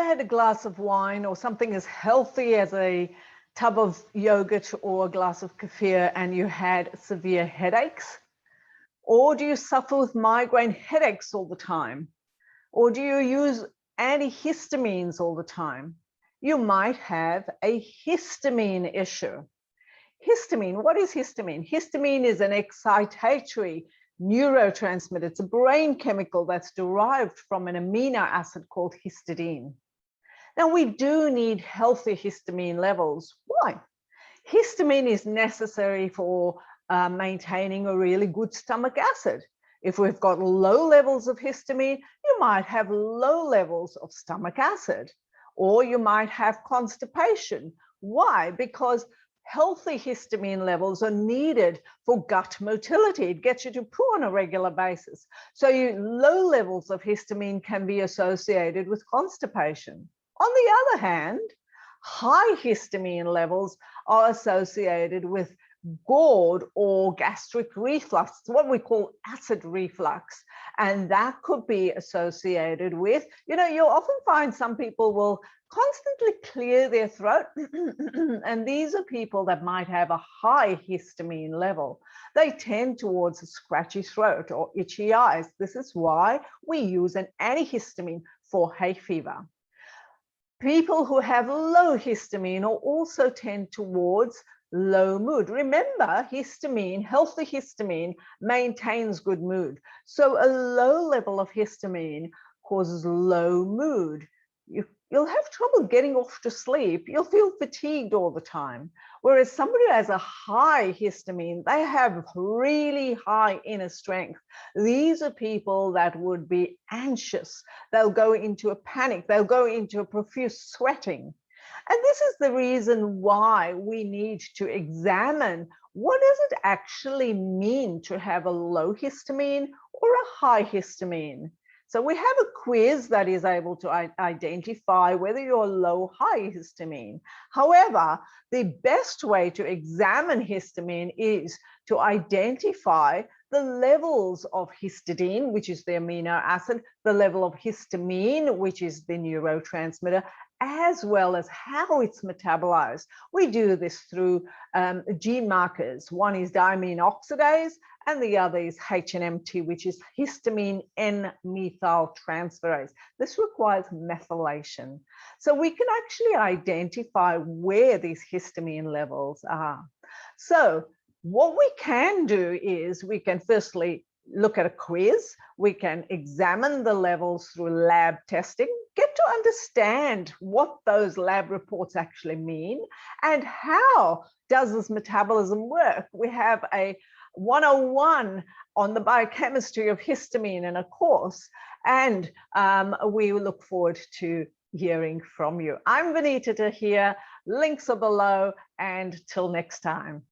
ever had a glass of wine or something as healthy as a tub of yogurt or a glass of kefir and you had severe headaches? Or do you suffer with migraine headaches all the time? Or do you use antihistamines all the time? You might have a histamine issue. Histamine, what is histamine? Histamine is an excitatory neurotransmitter. It's a brain chemical that's derived from an amino acid called histidine. Now, we do need healthy histamine levels. Why? Histamine is necessary for maintaining a really good stomach acid. If we've got low levels of histamine, you might have low levels of stomach acid, or you might have constipation. Why? Because healthy histamine levels are needed for gut motility. It gets you to poo on a regular basis. So low levels of histamine can be associated with constipation. On the other hand, high histamine levels are associated with GORD or gastric reflux. It's what we call acid reflux. And that could be associated with, you'll often find some people will constantly clear their throat. And these are people that might have a high histamine level. They tend towards a scratchy throat or itchy eyes. This is why we use an antihistamine for hay fever. People who have low histamine also tend towards low mood. Remember, histamine, healthy histamine, maintains good mood. So a low level of histamine causes low mood. You'll have trouble getting off to sleep. You'll feel fatigued all the time. Whereas somebody who has a high histamine, they have really high inner strength. These are people that would be anxious. They'll go into a panic. They'll go into a profuse sweating. And this is the reason why we need to examine what does it actually mean to have a low histamine or a high histamine. So we have a quiz that is able to identify whether you're low or high histamine. However, the best way to examine histamine is to identify the levels of histidine, which is the amino acid, the level of histamine, which is the neurotransmitter, as well as how it's metabolized. We do this through gene markers. One is diamine oxidase, and the other is HNMT, which is histamine N-methyltransferase. This requires methylation. So we can actually identify where these histamine levels are. So what we can do is we can firstly look at a quiz. We can examine the levels through lab testing, get to understand what those lab reports actually mean and how does this metabolism work. We have a 101 on the biochemistry of histamine in a course, and we look forward to hearing from you. I'm Vanita Tahir. Links are below, and till next time.